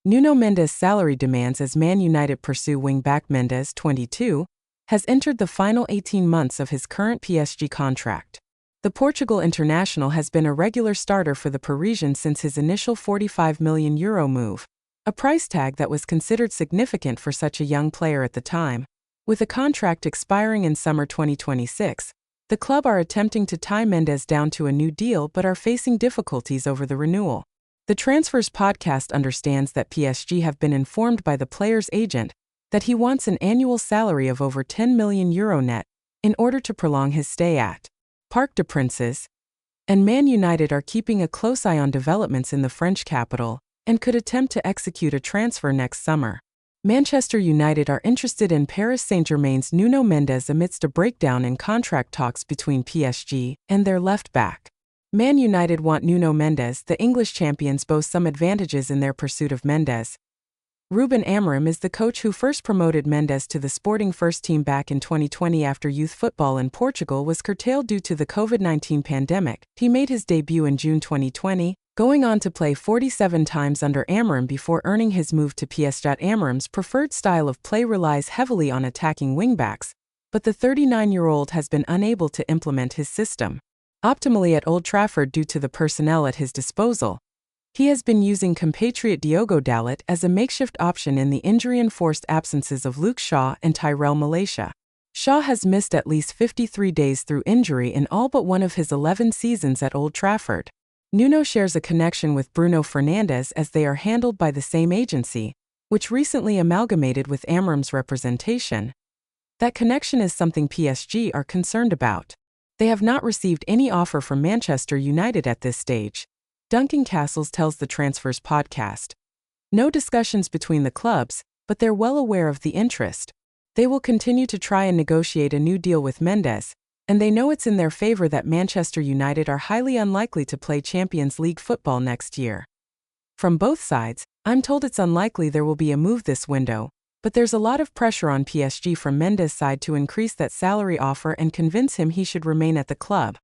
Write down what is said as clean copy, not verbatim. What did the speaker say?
Nuno Mendes' salary demands as Man United pursue wing-back Mendes, 22, has entered the final 18 months of his current PSG contract. The Portugal international has been a regular starter for the Parisians since his initial €45 million move, a price tag that was considered significant for such a young player at the time. With a contract expiring in summer 2026, the club are attempting to tie Mendes down to a new deal but are facing difficulties over the renewal. The Transfers podcast understands that PSG have been informed by the player's agent that he wants an annual salary of over €10 million net in order to prolong his stay at Parc des Princes, and Man United are keeping a close eye on developments in the French capital and could attempt to execute a transfer next summer. Manchester United are interested in Paris Saint-Germain's Nuno Mendes amidst a breakdown in contract talks between PSG and their left-back. Man United want Nuno Mendes. The English champions boast some advantages in their pursuit of Mendes. Ruben Amorim is the coach who first promoted Mendes to the Sporting first team back in 2020 after youth football in Portugal was curtailed due to the COVID-19 pandemic. He made his debut in June 2020, going on to play 47 times under Amorim before earning his move to PSG. Amorim's preferred style of play relies heavily on attacking wingbacks, but the 39-year-old has been unable to implement his system optimally at Old Trafford due to the personnel at his disposal. He has been using compatriot Diogo Dalot as a makeshift option in the injury-enforced absences of Luke Shaw and Tyrell Malacia. Shaw has missed at least 53 days through injury in all but one of his 11 seasons at Old Trafford. Nuno shares a connection with Bruno Fernandes as they are handled by the same agency, which recently amalgamated with Amorim's representation. That connection is something PSG are concerned about. They have not received any offer from Manchester United at this stage. Duncan Castles tells the Transfers podcast. No discussions between the clubs, but they're well aware of the interest. They will continue to try and negotiate a new deal with Mendes, and they know it's in their favor that Manchester United are highly unlikely to play Champions League football next year. From both sides, I'm told it's unlikely there will be a move this window, but there's a lot of pressure on PSG from Mendes' side to increase that salary offer and convince him he should remain at the club.